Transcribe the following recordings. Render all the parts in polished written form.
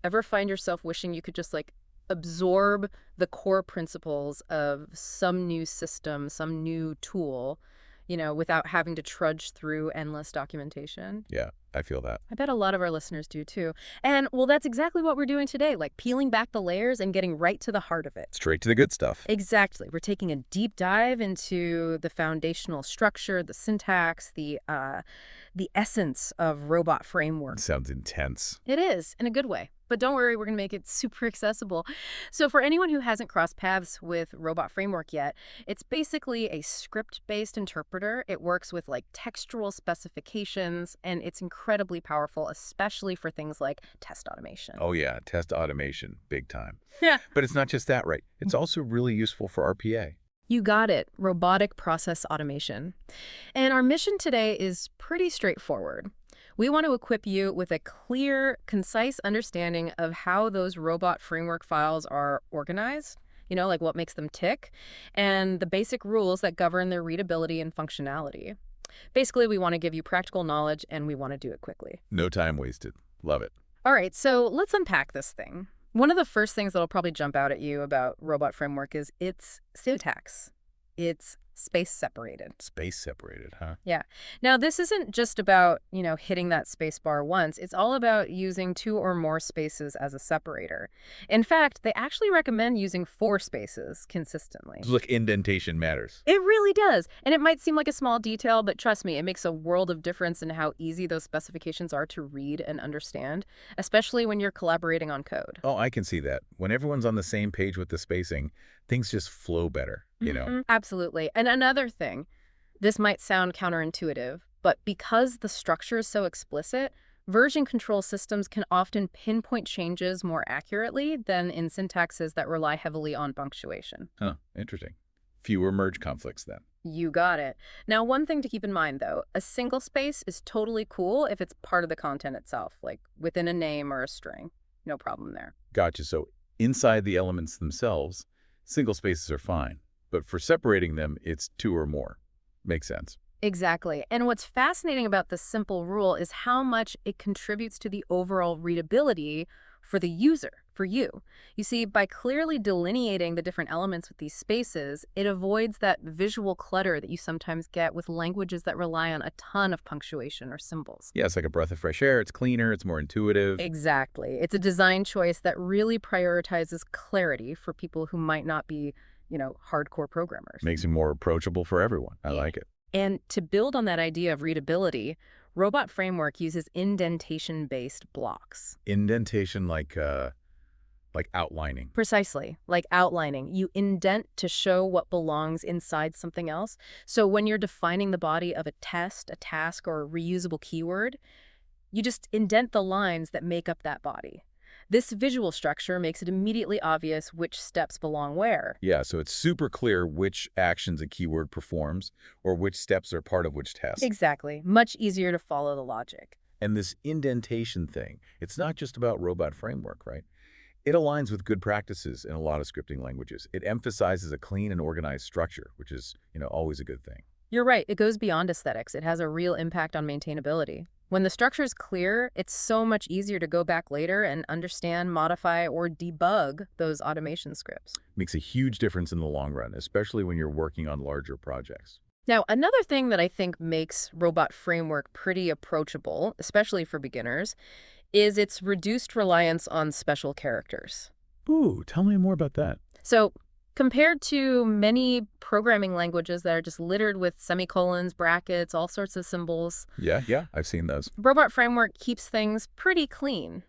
Ever find yourself wishing you could just like absorb the core principles of some new system, some new tool, without having to trudge through endless documentation? Yeah, I feel that. I bet a lot of our listeners do too. And well, that's exactly what we're doing today, like peeling back the layers and getting right to the heart of it. Straight to the good stuff. Exactly. We're taking a deep dive into the foundational structure, the syntax, the essence of robot framework. Sounds intense. It is, in a good way. But don't worry, we're going to make it super accessible. So for anyone who hasn't crossed paths with Robot Framework yet, it's basically a script-based interpreter. It works with like textual specifications, and it's incredibly powerful, especially for things like test automation. Oh yeah, test automation, big time. Yeah. But it's not just that, right? It's also really useful for RPA. You got it, robotic process automation. And our mission today is pretty straightforward. We want to equip you with a clear, concise understanding of how those robot framework files are organized, like what makes them tick, and the basic rules that govern their readability and functionality. Basically, we want to give you practical knowledge, and we want to do it quickly. No time wasted. Love it. All right, so let's unpack this thing. One of the first things that'll probably jump out at you about Robot Framework is its syntax. It's space separated. Space separated, huh? Yeah. Now, this isn't just about, hitting that space bar once. It's all about using 2 or more spaces as a separator. In fact, they actually recommend using 4 spaces consistently. Look, indentation matters. It really does. And it might seem like a small detail, but trust me, it makes a world of difference in how easy those specifications are to read and understand, especially when you're collaborating on code. Oh, I can see that. When everyone's on the same page with the spacing, things just flow better, Absolutely. And another thing, this might sound counterintuitive, but because the structure is so explicit, version control systems can often pinpoint changes more accurately than in syntaxes that rely heavily on punctuation. Huh, interesting. Fewer merge conflicts then. You got it. Now, one thing to keep in mind, though, a single space is totally cool if it's part of the content itself, like within a name or a string. No problem there. Gotcha. So inside the elements themselves, single spaces are fine. But for separating them, it's 2 or more. Makes sense. Exactly. And what's fascinating about this simple rule is how much it contributes to the overall readability for the user, for you. You see, by clearly delineating the different elements with these spaces, it avoids that visual clutter that you sometimes get with languages that rely on a ton of punctuation or symbols. Yeah, it's like a breath of fresh air. It's cleaner. It's more intuitive. Exactly. It's a design choice that really prioritizes clarity for people who might not be hardcore programmers. Makes it more approachable for everyone. I like it. And to build on that idea of readability, Robot Framework uses indentation-based blocks. Indentation like outlining. Precisely, like outlining. You indent to show what belongs inside something else. So when you're defining the body of a test, a task, or a reusable keyword, you just indent the lines that make up that body. This visual structure makes it immediately obvious which steps belong where. Yeah, so it's super clear which actions a keyword performs or which steps are part of which test. Exactly. Much easier to follow the logic. And this indentation thing, it's not just about Robot Framework, right? It aligns with good practices in a lot of scripting languages. It emphasizes a clean and organized structure, which is, always a good thing. You're right. It goes beyond aesthetics. It has a real impact on maintainability. When the structure is clear, it's so much easier to go back later and understand, modify, or debug those automation scripts. Makes a huge difference in the long run, especially when you're working on larger projects. Now, another thing that I think makes Robot Framework pretty approachable, especially for beginners, is its reduced reliance on special characters. Ooh, tell me more about that. So, compared to many programming languages that are just littered with semicolons, brackets, all sorts of symbols, Yeah, I've seen those. Robot Framework keeps things pretty clean.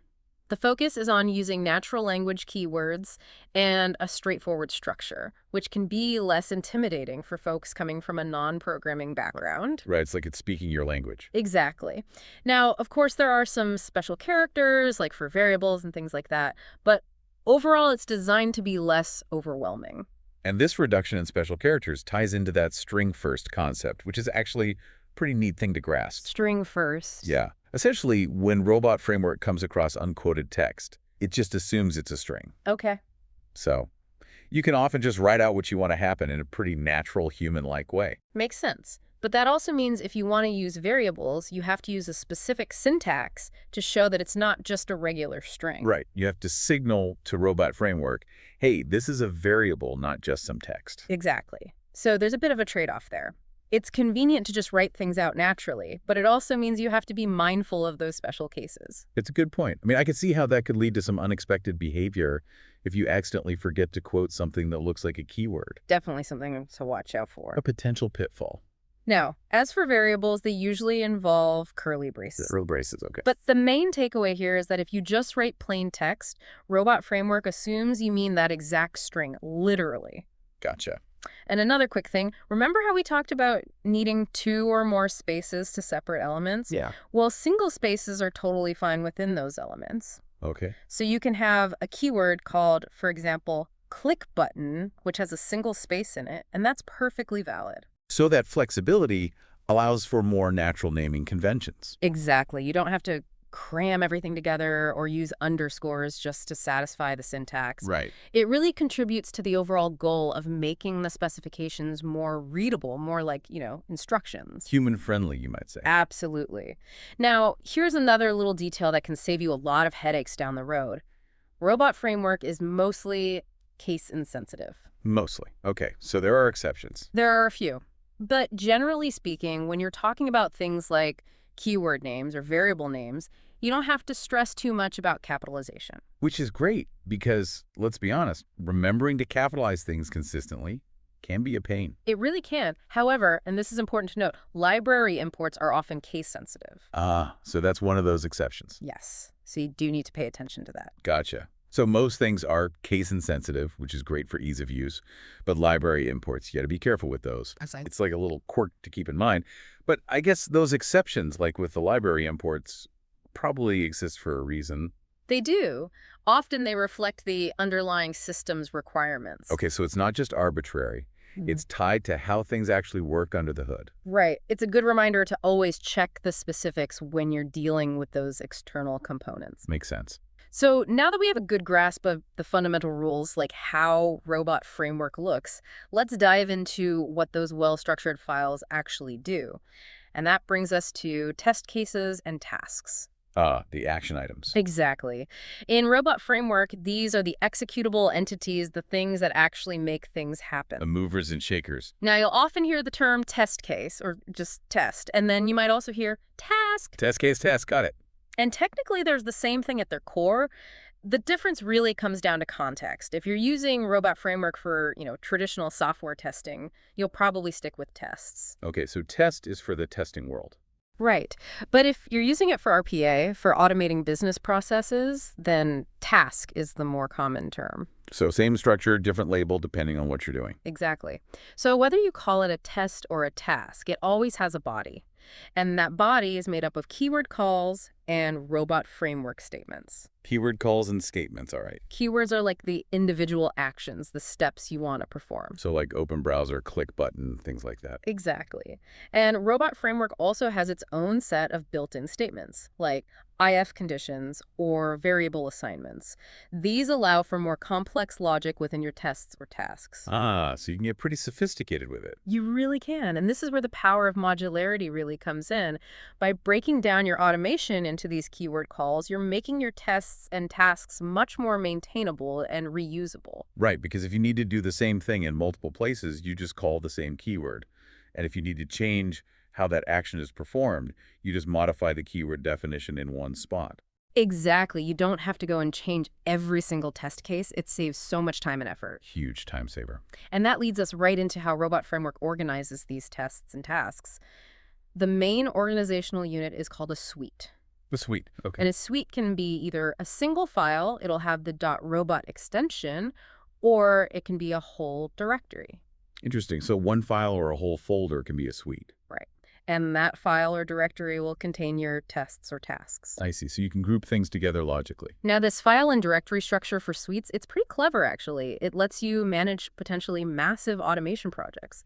The focus is on using natural language keywords and a straightforward structure, which can be less intimidating for folks coming from a non-programming background. Right, it's like it's speaking your language. Exactly. Now, of course, there are some special characters, like for variables and things like that, but overall, it's designed to be less overwhelming. And this reduction in special characters ties into that string-first concept, which is actually a pretty neat thing to grasp. String first. Yeah. Essentially, when Robot Framework comes across unquoted text, it just assumes it's a string. Okay. So you can often just write out what you want to happen in a pretty natural, human-like way. Makes sense. But that also means if you want to use variables, you have to use a specific syntax to show that it's not just a regular string. Right. You have to signal to Robot Framework, hey, this is a variable, not just some text. Exactly. So there's a bit of a trade-off there. It's convenient to just write things out naturally, but it also means you have to be mindful of those special cases. It's a good point. I mean, I could see how that could lead to some unexpected behavior if you accidentally forget to quote something that looks like a keyword. Definitely something to watch out for. A potential pitfall. Now, as for variables, they usually involve curly braces. Curly braces, okay. But the main takeaway here is that if you just write plain text, Robot Framework assumes you mean that exact string, literally. Gotcha. And another quick thing, remember how we talked about needing 2 or more spaces to separate elements? Yeah. Well, single spaces are totally fine within those elements. Okay. So you can have a keyword called, for example, click button, which has a single space in it, and that's perfectly valid. So that flexibility allows for more natural naming conventions. Exactly. You don't have to cram everything together or use underscores just to satisfy the syntax. Right. It really contributes to the overall goal of making the specifications more readable, more like, instructions. Human-friendly, you might say. Absolutely. Now, here's another little detail that can save you a lot of headaches down the road. Robot Framework is mostly case insensitive. Mostly. Okay, so there are exceptions. There are a few. But generally speaking, when you're talking about things like keyword names or variable names, you don't have to stress too much about capitalization. Which is great because, let's be honest, remembering to capitalize things consistently can be a pain. It really can. However, and this is important to note, library imports are often case sensitive. So that's one of those exceptions. Yes. So you do need to pay attention to that. Gotcha. So most things are case insensitive, which is great for ease of use, but library imports, you got to be careful with those. It's like a little quirk to keep in mind. But I guess those exceptions, like with the library imports, probably exist for a reason. They do. Often they reflect the underlying system's requirements. Okay, so it's not just arbitrary. It's tied to how things actually work under the hood. Right. It's a good reminder to always check the specifics when you're dealing with those external components. Makes sense. So now that we have a good grasp of the fundamental rules, like how Robot Framework looks, let's dive into what those well-structured files actually do. And that brings us to test cases and tasks. The action items. Exactly. In Robot Framework, these are the executable entities, the things that actually make things happen. The movers and shakers. Now, you'll often hear the term test case, or just test, and then you might also hear task. Test case, test, got it. And technically, there's the same thing at their core. The difference really comes down to context. If you're using Robot Framework for, traditional software testing, you'll probably stick with tests. Okay, so test is for the testing world. Right. But if you're using it for RPA, for automating business processes, then task is the more common term. So same structure, different label, depending on what you're doing. Exactly. So whether you call it a test or a task, it always has a body. And that body is made up of keyword calls and Robot Framework statements. Keyword calls and statements, all right. Keywords are like the individual actions, the steps you want to perform. So like open browser, click button, things like that. Exactly. And Robot Framework also has its own set of built-in statements, like if conditions or variable assignments. These allow for more complex logic within your tests or tasks. So you can get pretty sophisticated with it. You really can. And this is where the power of modularity really comes in. By breaking down your automation into these keyword calls, you're making your tests and tasks much more maintainable and reusable. Right, because if you need to do the same thing in multiple places, you just call the same keyword. And if you need to change how that action is performed, you just modify the keyword definition in one spot. Exactly. You don't have to go and change every single test case. It saves so much time and effort. Huge time saver. And that leads us right into how Robot Framework organizes these tests and tasks. The main organizational unit is called a suite. The suite, okay. And a suite can be either a single file, it'll have the .robot extension, or it can be a whole directory. Interesting. So one file or a whole folder can be a suite. Right. And that file or directory will contain your tests or tasks. I see. So you can group things together logically. Now, this file and directory structure for suites, it's pretty clever, actually. It lets you manage potentially massive automation projects.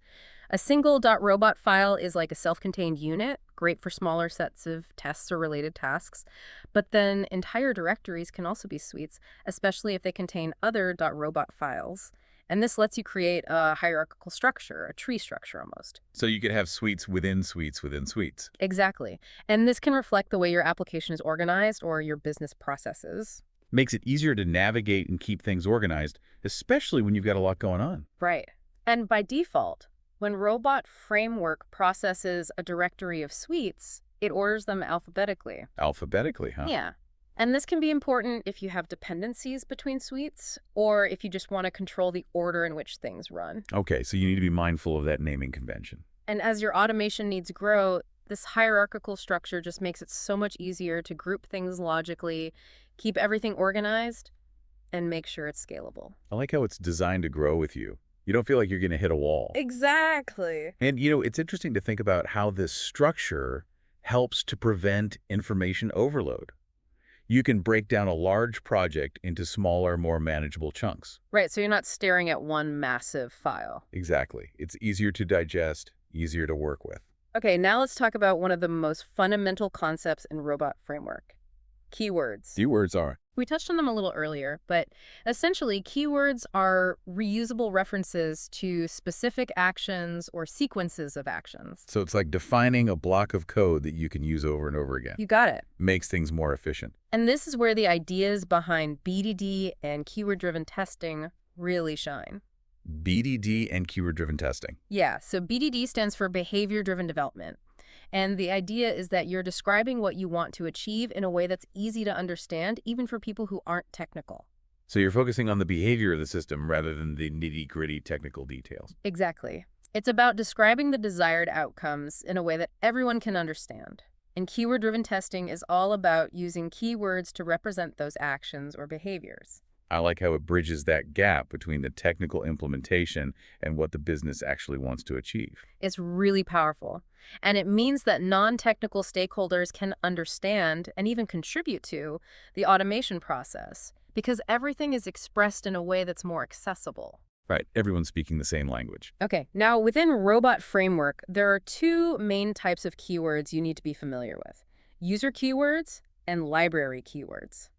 A single .robot file is like a self-contained unit, great for smaller sets of tests or related tasks. But then entire directories can also be suites, especially if they contain other .robot files. And this lets you create a hierarchical structure, a tree structure almost. So you could have suites within suites within suites. Exactly. And this can reflect the way your application is organized or your business processes. Makes it easier to navigate and keep things organized, especially when you've got a lot going on. Right. And by default, when Robot Framework processes a directory of suites, it orders them alphabetically. Alphabetically, huh? Yeah. And this can be important if you have dependencies between suites or if you just want to control the order in which things run. Okay, so you need to be mindful of that naming convention. And as your automation needs grow, this hierarchical structure just makes it so much easier to group things logically, keep everything organized, and make sure it's scalable. I like how it's designed to grow with you. You don't feel like you're going to hit a wall. Exactly. And, it's interesting to think about how this structure helps to prevent information overload. You can break down a large project into smaller, more manageable chunks. Right, so you're not staring at one massive file. Exactly. It's easier to digest, easier to work with. Okay, now let's talk about one of the most fundamental concepts in Robot Framework, keywords. Keywords are. We touched on them a little earlier, but essentially keywords are reusable references to specific actions or sequences of actions. So it's like defining a block of code that you can use over and over again. You got it. Makes things more efficient. And this is where the ideas behind BDD and keyword-driven testing really shine. BDD and keyword-driven testing. Yeah, so BDD stands for behavior-driven development. And the idea is that you're describing what you want to achieve in a way that's easy to understand, even for people who aren't technical. So you're focusing on the behavior of the system rather than the nitty-gritty technical details. Exactly. It's about describing the desired outcomes in a way that everyone can understand. And keyword-driven testing is all about using keywords to represent those actions or behaviors. I like how it bridges that gap between the technical implementation and what the business actually wants to achieve. It's really powerful. And it means that non-technical stakeholders can understand and even contribute to the automation process because everything is expressed in a way that's more accessible. Right, everyone's speaking the same language. Okay, now within Robot Framework, there are two main types of keywords you need to be familiar with: user keywords and library keywords.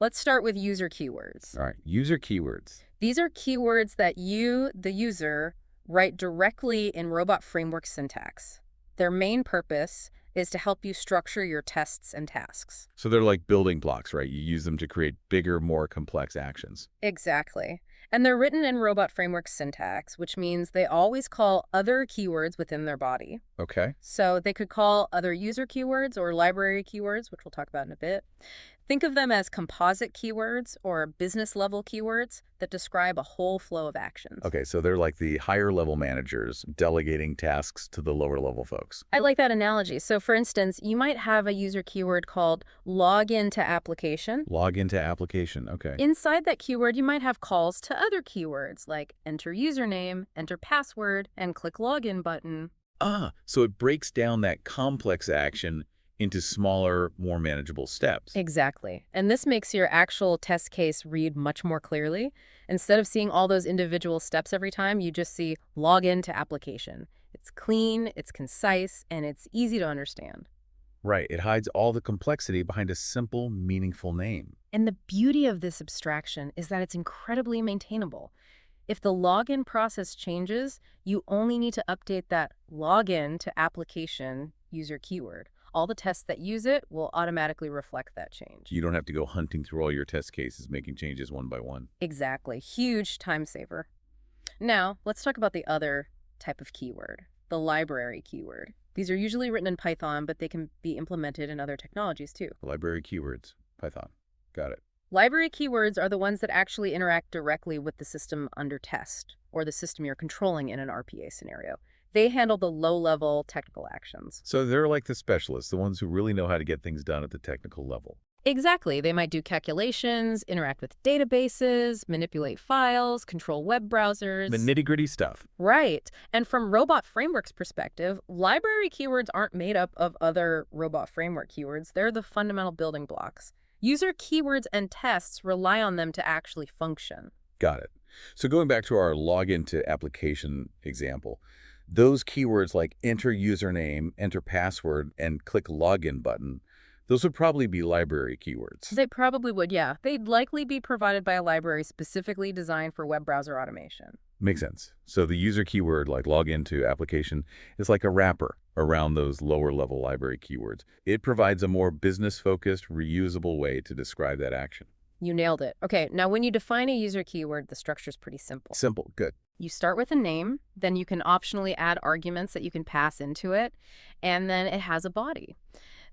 Let's start with user keywords. All right, user keywords. These are keywords that you, the user, write directly in Robot Framework syntax. Their main purpose is to help you structure your tests and tasks. So they're like building blocks, right? You use them to create bigger, more complex actions. Exactly. And they're written in Robot Framework syntax, which means they always call other keywords within their body. Okay. So they could call other user keywords or library keywords, which we'll talk about in a bit. Think of them as composite keywords or business-level keywords that describe a whole flow of actions. Okay, so they're like the higher-level managers delegating tasks to the lower-level folks. I like that analogy. So for instance, you might have a user keyword called login to application. Log into application, okay. Inside that keyword, you might have calls to other keywords like enter username, enter password, and click login button. So it breaks down that complex action into smaller, more manageable steps. Exactly. And this makes your actual test case read much more clearly. Instead of seeing all those individual steps every time, you just see login to application. It's clean, it's concise, and it's easy to understand. Right. It hides all the complexity behind a simple, meaningful name. And the beauty of this abstraction is that it's incredibly maintainable. If the login process changes, you only need to update that login to application user keyword. All the tests that use it will automatically reflect that change. You don't have to go hunting through all your test cases, making changes one by one. Exactly. Huge time saver. Now, let's talk about the other type of keyword, the library keyword. These are usually written in Python, but they can be implemented in other technologies too. Library keywords, Python. Got it. Library keywords are the ones that actually interact directly with the system under test, or the system you're controlling in an RPA scenario. They handle the low-level technical actions. So they're like the specialists, the ones who really know how to get things done at the technical level. Exactly. They might do calculations, interact with databases, manipulate files, control web browsers. The nitty-gritty stuff. Right. And from Robot Framework's perspective, library keywords aren't made up of other Robot Framework keywords. They're the fundamental building blocks. User keywords and tests rely on them to actually function. Got it. So going back to our login to application example, Those keywords like enter username, enter password, and click login button, those would probably be library keywords. They probably would, yeah. They'd likely be provided by a library specifically designed for web browser automation. Makes sense. So the user keyword like login to application is like a wrapper around those lower level library keywords. It provides a more business-focused, reusable way to describe that action. You nailed it. Okay, now when you define a user keyword, the structure's pretty simple. Simple. Good. You start with a name, then you can optionally add arguments that you can pass into it, and then it has a body.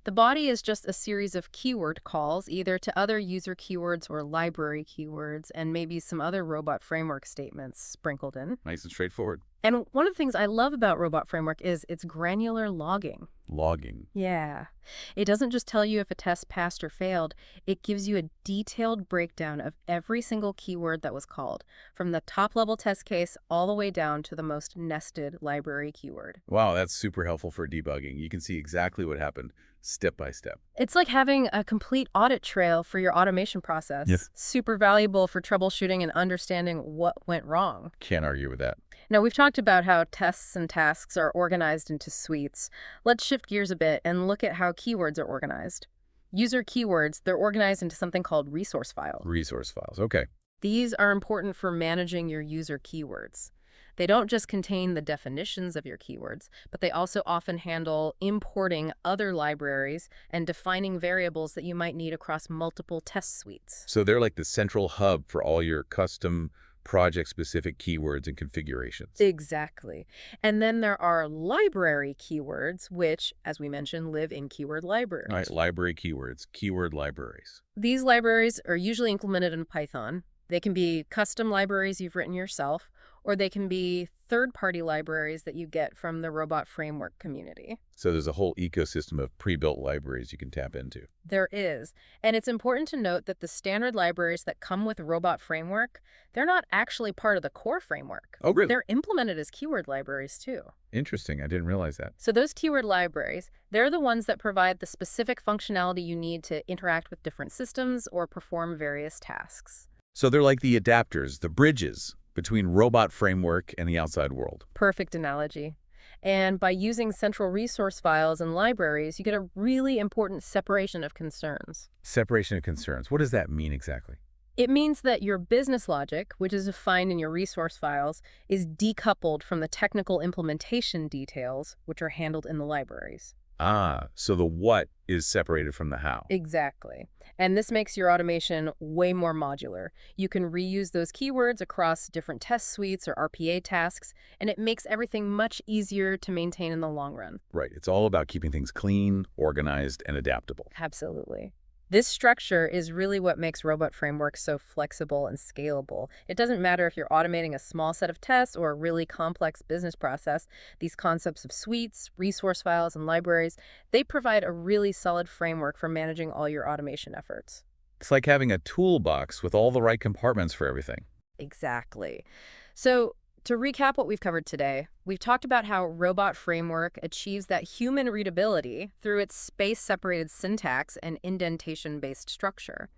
The body is just a series of keyword calls, either to other user keywords or library keywords, and maybe some other robot framework statements sprinkled in. Nice and straightforward. And one of the things I love about Robot Framework is its granular logging. Logging. Yeah. It doesn't just tell you if a test passed or failed, it gives you a detailed breakdown of every single keyword that was called, from the top-level test case all the way down to the most nested library keyword. Wow, that's super helpful for debugging. You can see exactly what happened step by step. It's like having a complete audit trail for your automation process. Yes. Super valuable for troubleshooting and understanding what went wrong. Can't argue with that. Now, we've talked about how tests and tasks are organized into suites. Let's shift gears a bit and look at how keywords are organized. User keywords, they're organized into something called resource files. Resource files. Okay. These are important for managing your user keywords. They don't just contain the definitions of your keywords, but they also often handle importing other libraries and defining variables that you might need across multiple test suites. So they're like the central hub for all your custom project-specific keywords and configurations. Exactly. And then there are library keywords, which, as we mentioned, live in keyword libraries. All right, library keywords, keyword libraries. These libraries are usually implemented in Python. They can be custom libraries you've written yourself, or they can be third-party libraries that you get from the robot framework community. So there's a whole ecosystem of pre-built libraries you can tap into. There is. And it's important to note that the standard libraries that come with robot framework, they're not actually part of the core framework. Oh, really? They're implemented as keyword libraries, too. Interesting. I didn't realize that. So those keyword libraries, they're the ones that provide the specific functionality you need to interact with different systems or perform various tasks. So they're like the adapters, the bridges between robot framework and the outside world. Perfect analogy. And by using central resource files and libraries, you get a really important separation of concerns. Separation of concerns. What does that mean exactly? It means that your business logic, which is defined in your resource files, is decoupled from the technical implementation details, which are handled in the libraries. Ah, so the what is separated from the how. Exactly. And this makes your automation way more modular. You can reuse those keywords across different test suites or RPA tasks, and it makes everything much easier to maintain in the long run. Right. It's all about keeping things clean, organized, and adaptable. Absolutely. This structure is really what makes Robot Framework so flexible and scalable. It doesn't matter if you're automating a small set of tests or a really complex business process. These concepts of suites, resource files, and libraries, they provide a really solid framework for managing all your automation efforts. It's like having a toolbox with all the right compartments for everything. Exactly. So, to recap what we've covered today, we've talked about how Robot Framework achieves that human readability through its space-separated syntax and indentation-based structure.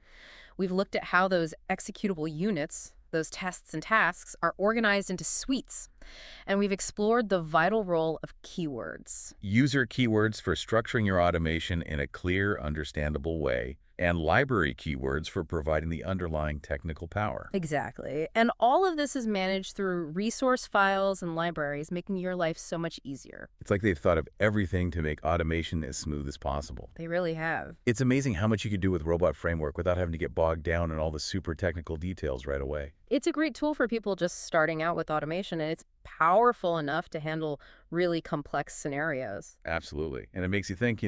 We've looked at how those executable units, those tests and tasks, are organized into suites. And we've explored the vital role of keywords. User keywords for structuring your automation in a clear, understandable way, and library keywords for providing the underlying technical power. Exactly. And all of this is managed through resource files and libraries, making your life so much easier. It's like they've thought of everything to make automation as smooth as possible. They really have. It's amazing how much you could do with Robot Framework without having to get bogged down in all the super technical details right away. It's a great tool for people just starting out with automation, and it's powerful enough to handle really complex scenarios. Absolutely. And it makes you think,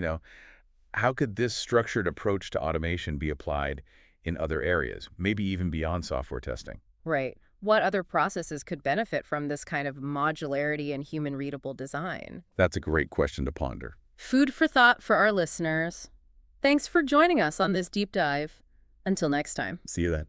how could this structured approach to automation be applied in other areas, maybe even beyond software testing? Right. What other processes could benefit from this kind of modularity and human-readable design? That's a great question to ponder. Food for thought for our listeners. Thanks for joining us on this deep dive. Until next time. See you then.